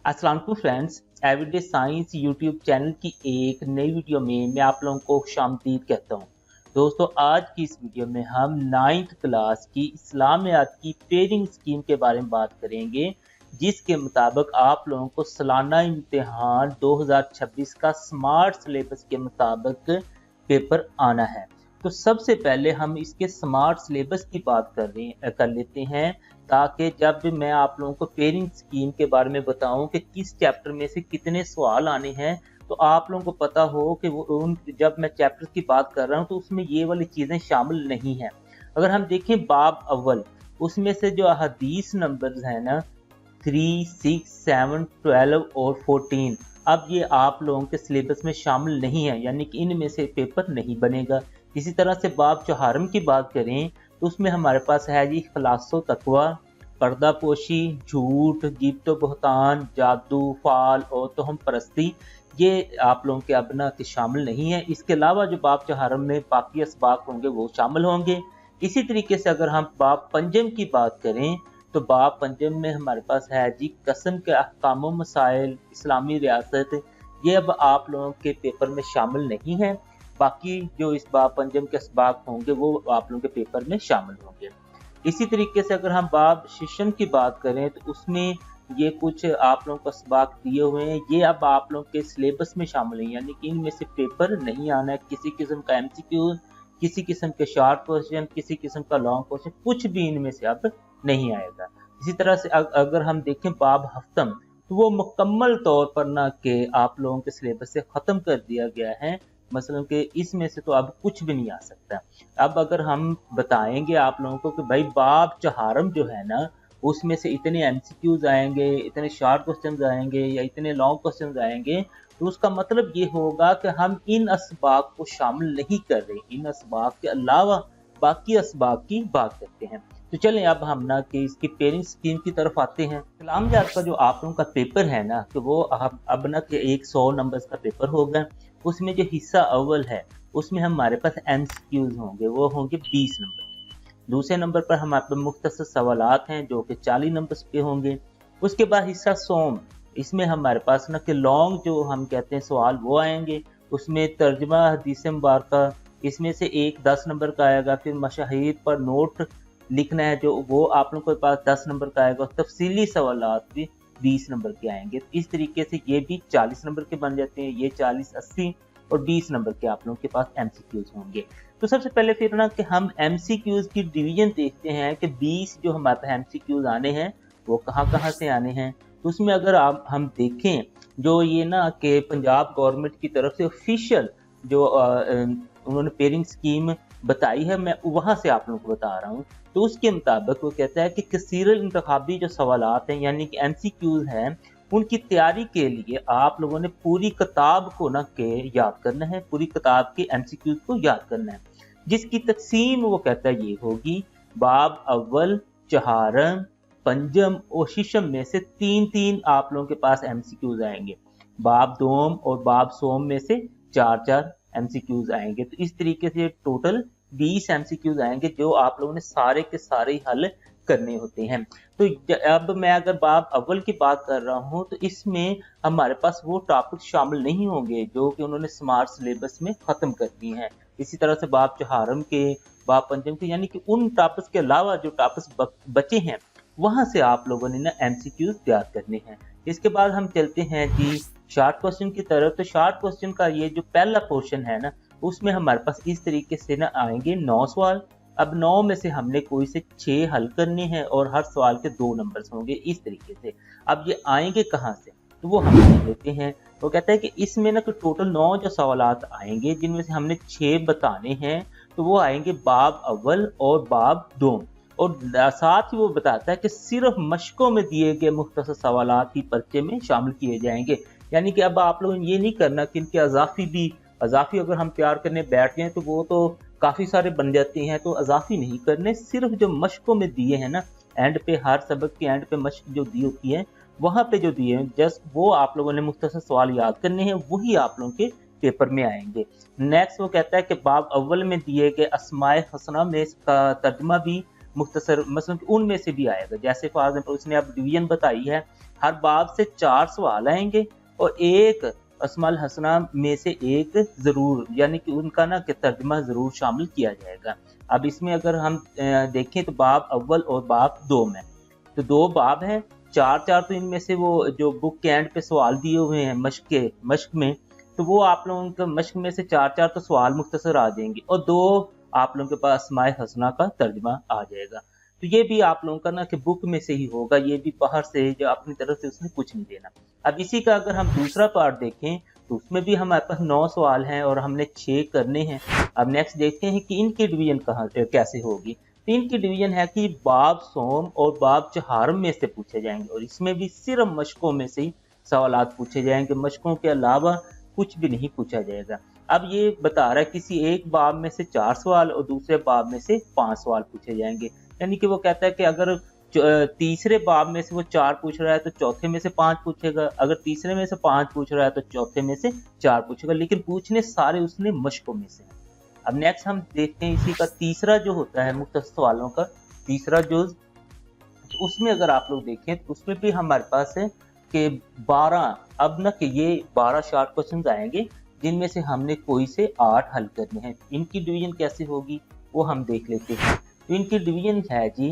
अस्सलाम वालेकुम friends, everyday science YouTube channel की एक नई वीडियो में मैं आप लोगों को खुशामदीद कहता हूँ। दोस्तों, आज की इस वीडियो में हम 9th क्लास की इस्लामियात की पेयरिंग स्कीम के बारे में बात करेंगे, जिसके मुताबिक आप लोगों को सालाना इम्तिहान 2026 का स्मार्ट सिलेबस के मुताबिक पेपर आना है। तो सबसे पहले हम इसके स्मार्ट सिलेबस की बात कर लेते हैं, ताकि जब भी मैं आप लोगों को पेयरिंग स्कीम के बारे में बताऊं कि किस चैप्टर में से कितने सवाल आने हैं, तो आप लोगों को पता हो कि जब मैं चैप्टर की बात कर रहा हूं तो उसमें ये वाली चीज़ें शामिल नहीं हैं। अगर हम देखें बाब अव्वल, उसमें से जो हदीस नंबर्स हैं ना 3, 6, 7, 12 और 14, अब ये आप लोगों के सिलेबस में शामिल नहीं है, यानी कि इनमें से पेपर नहीं बनेगा। इसी तरह से बाब चौहारम की बात करें तो उसमें हमारे पास है जी खलासो तकवा, पर्दा पोशी, झूठ, गिब्त बहतान, जादू, फाल और तोहम परस्ती, ये आप लोगों के अबना के शामिल नहीं है। इसके अलावा जो बाब चौहारम में बाकी असबाक होंगे वो शामिल होंगे। इसी तरीके से अगर हम बाब पंजम की बात करें तो बाब पंजम में हमारे पास है जी कसम के अहकाम मसाइल, इस्लामी रियासत, ये अब आप लोगों के पेपर में शामिल नहीं है। बाकी जो इस बाब पंजम के असबाक होंगे वो आप लोगों के पेपर में शामिल होंगे। इसी तरीके से अगर हम बाब शिशम की बात करें तो उसमें ये कुछ आप लोगों को असबाक दिए हुए हैं, ये अब आप लोगों के सिलेबस में शामिल हैं, यानी कि इनमें से पेपर नहीं आना है। किसी किस्म का एमसीक्यू, किसी किस्म के शॉर्ट क्वेश्चन, किसी किस्म का लॉन्ग क्वेश्चन, कुछ भी इनमें से अब नहीं आएगा। इसी तरह से अगर हम देखें बाब हफ्तम, तो वो मुकम्मल तौर पर ना कि आप लोगों के सिलेबस से ख़त्म कर दिया गया है, मसलन कि इसमें से तो अब कुछ भी नहीं आ सकता। अब अगर हम बताएंगे आप लोगों को कि भाई बाब चौहारम जो है ना, उसमें से इतने एमसीक्यूज आएंगे, इतने शॉर्ट क्वेश्चंस आएंगे या इतने लॉन्ग क्वेश्चंस आएंगे, तो उसका मतलब ये होगा कि हम इन असबाक को शामिल नहीं कर रहे, इन असबाक के अलावा बाकी असबाक की बात करते हैं। तो चलें अब हम ना कि इसकी पेयरिंग स्कीम की तरफ आते हैं। कलामजात का जो आप लोगों का पेपर है ना, कि वो अब ना कि 100 नंबर्स का पेपर होगा। उसमें जो हिस्सा अव्वल है उसमें हमारे पास एमसीक्यूज होंगे, वो होंगे 20 नंबर। दूसरे नंबर पर हमारे पास मुख्तसर सवालात हैं जो कि 40 नंबर के होंगे। उसके बाद हिस्सा सोम, इसमें हमारे पास ना कि लॉन्ग जो हम कहते हैं सवाल वो आएंगे। उसमें तर्जमा हदीस मुबारका, इसमें से एक 10 नंबर का आएगा। फिर मशाहिर पर नोट लिखना है जो वो आप लोगों के पास 10 नंबर का आएगा। तफसीली सवालात भी 20 नंबर के आएंगे। इस तरीके से ये भी 40 नंबर के बन जाते हैं। ये 40, 80 और 20 नंबर के आप लोगों के पास एमसीक्यूज होंगे। तो सबसे पहले फिर ना कि हम एमसीक्यूज की डिवीजन देखते हैं कि 20 जो हमारे पास एमसीक्यूज आने हैं वो कहाँ कहाँ से आने हैं। तो उसमें अगर हम देखें, जो ये ना कि पंजाब गवर्नमेंट की तरफ से ऑफिशियल जो उन्होंने पेयरिंग स्कीम बताई है, मैं वहां से आप लोगों को बता रहा हूँ। तो उसके मुताबिक वो कहता है कि कसीरल इंतखाबी जो सवालात हैं, यानी कि एमसीक्यूज हैं, उनकी तैयारी के लिए आप लोगों ने पूरी किताब को ना के याद करना है, पूरी किताब के एमसीक्यूज को याद करना है, जिसकी तकसीम वो कहता है ये होगी। बाब अव्वल, चौहारम, पंजम और शिशम में से 3-3 आप लोगों के पास एमसीक्यूज आएंगे। बाब दोम और बाब सोम में से 4-4 एमसीक्यूज आएंगे। तो इस तरीके से टोटल 20 एमसीक्यूज आएंगे जो आप लोगों ने सारे के सारे ही हल करने होते हैं। तो अब मैं अगर बाब अव्वल की बात कर रहा हूं तो इसमें हमारे पास वो टॉपिक शामिल नहीं होंगे जो कि उन्होंने स्मार्ट सिलेबस में खत्म कर दिए हैं। इसी तरह से बाब चौहारम के, बाब पंजम के, यानी कि उन टॉपिक्स के अलावा जो टॉपिक्स बचे हैं वहां से आप लोगों ने ना एमसीक्यूज तैयार करने हैं। इसके बाद हम चलते हैं जी शॉर्ट क्वेश्चन की तरफ। तो शॉर्ट क्वेश्चन का ये जो पहला पोर्शन है ना, उसमें हमारे पास इस तरीके से ना आएंगे 9 सवाल। अब 9 में से हमने कोई से 6 हल करने हैं और हर सवाल के 2 नंबर्स होंगे इस तरीके से। अब ये आएंगे कहाँ से, तो वो हम देख लेते हैं। वो कहता है कि इसमें ना टोटल 9 जो सवालात आएंगे, जिनमें से हमने 6 बताने हैं, तो वो आएंगे बाब अव्वल और बाब दोम। और साथ ही वो बताता है कि सिर्फ मशकों में दिए गए मुख्तसर सवालात ही पर्चे में शामिल किए जाएंगे। यानी कि अब आप लोगों ने ये नहीं करना कि इनके अजाफी अगर हम तैयार करने बैठ जाएं तो वो तो काफ़ी सारे बन जाते हैं, तो अजाफी नहीं करने। सिर्फ जो मशकों में दिए हैं ना, एंड पे हर सबक के एंड पे मशक जो दी होती है वहाँ पे जो दिए हैं, जस्ट वो आप लोगों ने मुख्तसर सवाल याद करने हैं, वही आप लोगों के पेपर में आएंगे। नेक्स्ट वो कहता है कि बाब अव्वल में दिए गए अस्माए हसना में इसका तर्जमा भी मुख्तसर मसलन उनमें से भी आएगा। जैसे फॉर एग्जाम्पल उसने अब डिवीजन बताई है हर बाब से 4 सवाल आएंगे और एक अस्माउल हसना में से एक ज़रूर यानी कि उनका ना कि तर्जुमा ज़रूर शामिल किया जाएगा। अब इसमें अगर हम देखें तो बाब अव्वल और बाब 2 में, तो 2 बाब हैं, 4 तो इनमें से वो जो बुक के एंड पे सवाल दिए हुए हैं मश्क में, तो वो आप लोगों के मश्क में से 4 तो सवाल मुख्तसर आ जाएंगे और 2 आप लोगों के पास अस्माए हसना का तर्जुमा आ जाएगा। तो ये भी आप लोगों का ना कि बुक में से ही होगा, ये भी बाहर से जो अपनी तरफ से उसने कुछ नहीं देना। अब इसी का अगर हम दूसरा पार्ट देखें तो उसमें भी हमारे पास 9 सवाल हैं और हमने 6 करने हैं। अब नेक्स्ट देखते हैं कि इनकी डिवीजन कैसे होगी। तो इनकी डिवीजन है कि बाब सोम और बाब चहारम में से पूछे जाएंगे और इसमें भी सिर्फ मशकों में से ही सवालात पूछे जाएंगे, मशकों के अलावा कुछ भी नहीं पूछा जाएगा। अब ये बता रहा है किसी एक बाब में से 4 सवाल और दूसरे बाब में से 5 सवाल पूछे जाएंगे, यानी कि वो कहता है कि अगर तीसरे बाब में से वो 4 पूछ रहा है तो चौथे में से 5 पूछेगा, अगर तीसरे में से 5 पूछ रहा है तो चौथे में से 4 पूछेगा, लेकिन पूछने सारे उसने मशकों में से हैं। अब नेक्स्ट हम देखते हैं इसी का तीसरा जो होता है मुख्तसर सवालों का तीसरा जुज़, तो उसमें अगर आप लोग देखें तो उसमें भी हमारे पास है कि 12 अब ना कि ये 12 शॉर्ट क्वेश्चन आएंगे जिनमें से हमने कोई से 8 हल करने हैं। इनकी डिवीजन कैसे होगी वो हम देख लेते हैं। तो इनकी डिवीजन है जी,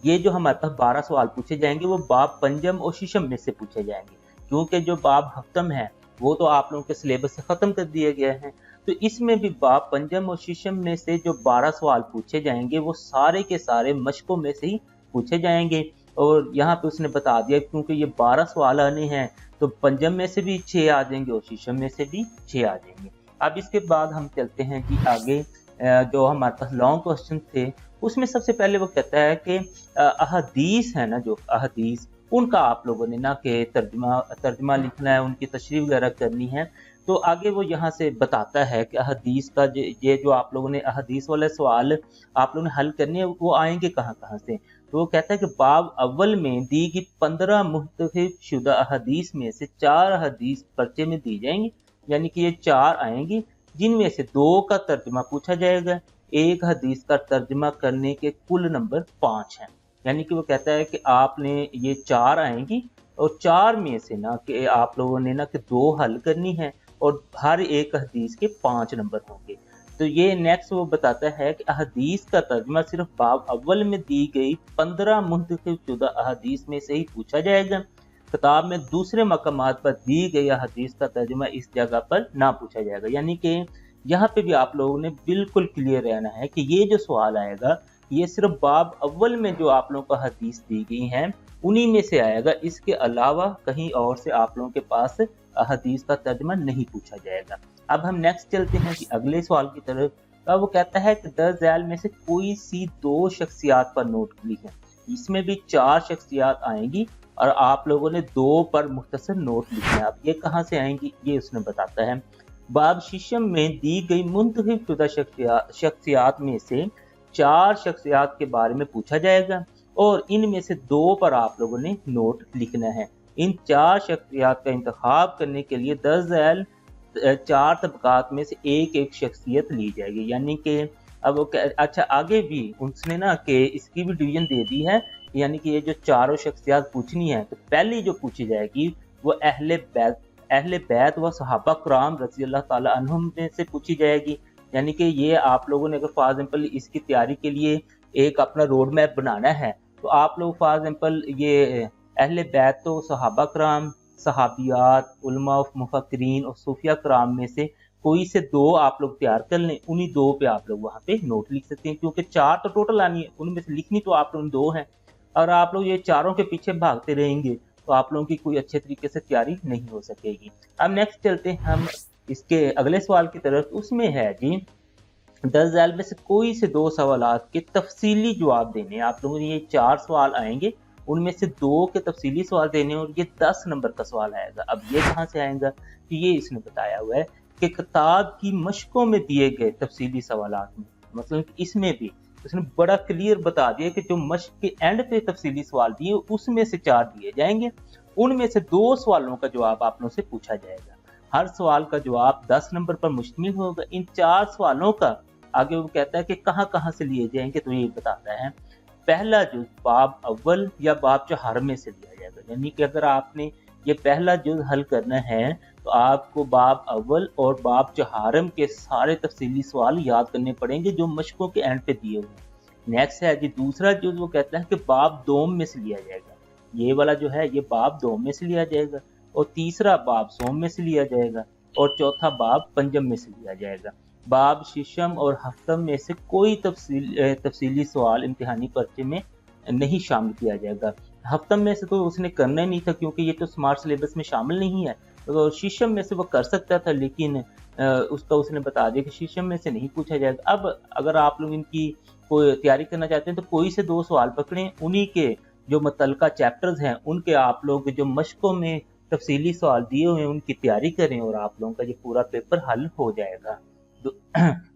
ये जो हमारे पास 12 सवाल पूछे जाएंगे वो बाब पंजम और शीशम में से पूछे जाएंगे, क्योंकि जो बाब हफ्तम है वो तो आप लोगों के सिलेबस से ख़त्म कर दिया गया है। तो इसमें भी बाब पंजम और शीशम में से जो 12 सवाल पूछे जाएंगे वो सारे के सारे मशकों में से ही पूछे जाएंगे। और यहाँ पे उसने बता दिया क्योंकि ये 12 सवाल आने हैं तो पंजम में से भी 6 आ जाएंगे और शीशम में से भी 6 आ जाएंगे। अब इसके बाद हम चलते हैं जी आगे, जो हमारे पास लॉन्ग क्वेश्चन थे उसमें सबसे पहले वो कहता है कि अहदीस है ना, जो अहदीस उनका आप लोगों ने ना कि तर्जुमा लिखना है, उनकी तशरीह वगैरह करनी है। तो आगे वो यहाँ से बताता है कि अहदीस का ये जो आप लोगों ने अहदीस वाले सवाल आप लोगों ने हल करने हैं वो आएंगे कहाँ से। तो वो कहता है कि बाब अव्वल में दी गई 15 मुख्तलिफ शुदा अहदीस में से 4 अहदीस पर्चे में दी जाएंगी, यानी कि ये 4 आएंगी जिनमें से 2 का तर्जुमा पूछा जाएगा, एक हदीस का तर्जुमा करने के कुल नंबर 5 हैं। यानी कि वो कहता है कि आपने ये 4 आएंगी और 4 में से ना कि आप लोगों ने ना कि 2 हल करनी है और हर एक हदीस के 5 नंबर होंगे। तो ये नेक्स्ट वो बताता है कि अहदीस का तर्जुमा सिर्फ बाब अव्वल में दी गई 15 मुंतखब शुदा अहदीस में से ही पूछा जाएगा। किताब में दूसरे मकामात पर दी गई अहदीस का तर्जुमा इस जगह पर ना पूछा जाएगा। यानी कि यहाँ पे भी आप लोगों ने बिल्कुल क्लियर रहना है कि ये जो सवाल आएगा ये सिर्फ बाब अव्वल में जो आप लोगों को हदीस दी गई हैं उन्हीं में से आएगा, इसके अलावा कहीं और से आप लोगों के पास हदीस का तर्जुमा नहीं पूछा जाएगा। अब हम नेक्स्ट चलते हैं कि अगले सवाल की तरफ। वो कहता है कि दस झैल में से कोई सी 2 शख्सियात पर नोट लिखें। इसमें भी 4 शख्सियात आएंगी और आप लोगों ने 2 पर मुख्तसर नोट लिखना है। अब ये कहाँ से आएंगी ये उसने बताता है। बाब शीशम में दी गई मुंतखब शुदा शख्सियात में से 4 शख्सियात के बारे में पूछा जाएगा और इनमें से 2 पर आप लोगों ने नोट लिखना है। इन 4 शख्सियात का इंतखाब करने के लिए 10 झैल 4 तबकात में से एक शख्सियत ली जाएगी। यानी कि अब अच्छा आगे भी उसने ना कि इसकी भी डिवीजन दे दी है, यानी कि ये जो 4 शख्सियात पूछनी है तो पहली जो पूछी जाएगी वो अहले बैत व सहाबा कराम रज़ी अल्लाह ताला अन्हुम में से पूछी जाएगी। यानी कि ये आप लोगों ने अगर फॉर एग्जाम्पल इसकी तैयारी के लिए एक अपना रोड मैप बनाना है तो आप लोग फॉर एग्जाम्पल ये अहले बैत तो सहाबा कराम, सहाबियात, उलमा मुफक्किरीन और सूफिया कराम में से कोई से 2 आप लोग तैयार कर लें, उन्हीं 2 पे आप लोग वहाँ पे नोट लिख सकते हैं, क्योंकि 4 तो टोटल आनी है, उनमें से लिखनी तो आप लोग 2 हैं। और आप लोग ये 4 के पीछे भागते रहेंगे तो आप लोगों की कोई अच्छे तरीके से तैयारी नहीं हो सकेगी। अब नेक्स्ट चलते हैं हम इसके अगले सवाल की तरफ। उसमें है जी 10 झैल में से कोई से 2 सवालात के तफसीली जवाब देने। आप लोगों ने ये 4 सवाल आएंगे, उनमें से 2 के तफसीली सवाल देने और ये 10 नंबर का सवाल आएगा। अब ये कहाँ से आएगा तो ये इसने बताया हुआ है कि किताब की मशकों में दिए गए तफसीली सवालात में, मतलब इसमें भी उसने बड़ा क्लियर बता दिया कि जो मश्क के एंड पे तफसीली सवाल दिए उसमें से 4 दिए जाएंगे, उनमें से 2 सवालों का जवाब आप लोगों से पूछा जाएगा। हर सवाल का जवाब 10 नंबर पर मुश्तमिल होगा। इन 4 सवालों का आगे वो कहता है कि कहाँ से लिए जाएंगे, तो ये बताता है। पहला जो बाब अव्वल या बाब चहार में से लिया जाएगा, यानी कि अगर आपने ये पहला जुज हल करना है तो आपको बाब अव्वल और बाब चहारम के सारे तफसीली सवाल याद करने पड़ेंगे जो मशकों के एंड पे दिए हुए हैं। नेक्स्ट है जी दूसरा जुज, वो कहता है कि बाब दोम में से लिया जाएगा, ये वाला जो है ये बाब दोम में से लिया जाएगा, और तीसरा बाब सोम में से लिया जाएगा, और चौथा बाब पंजम में से लिया जाएगा। बाब शिशम और हफ्तम में से कोई तफसीली सवाल इम्तिहानी पर्चे में नहीं शामिल किया जाएगा। हफ्तम में से तो उसने करना ही नहीं था क्योंकि ये तो स्मार्ट सिलेबस में शामिल नहीं है, तो शीशम में से वो कर सकता था, लेकिन उसका उसने बता दिया कि शीशम में से नहीं पूछा जाएगा। अब अगर आप लोग इनकी कोई तैयारी करना चाहते हैं तो कोई से 2 सवाल पकड़ें, उन्हीं के जो मुतलका चैप्टर्स हैं उनके आप लोग जो मशकों में तफसीली सवाल दिए हुए हैं उनकी तैयारी करें और आप लोगों का ये पूरा पेपर हल हो जाएगा।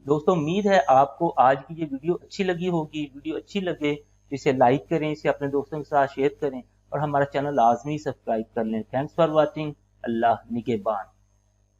दोस्तों उम्मीद है आपको आज की ये वीडियो अच्छी लगी होगी। वीडियो अच्छी लगे तो इसे लाइक करें, इसे अपने दोस्तों के साथ शेयर करें और हमारा चैनल लाजमी सब्सक्राइब कर लें। Thanks for watching. अल्लाह निगहबान।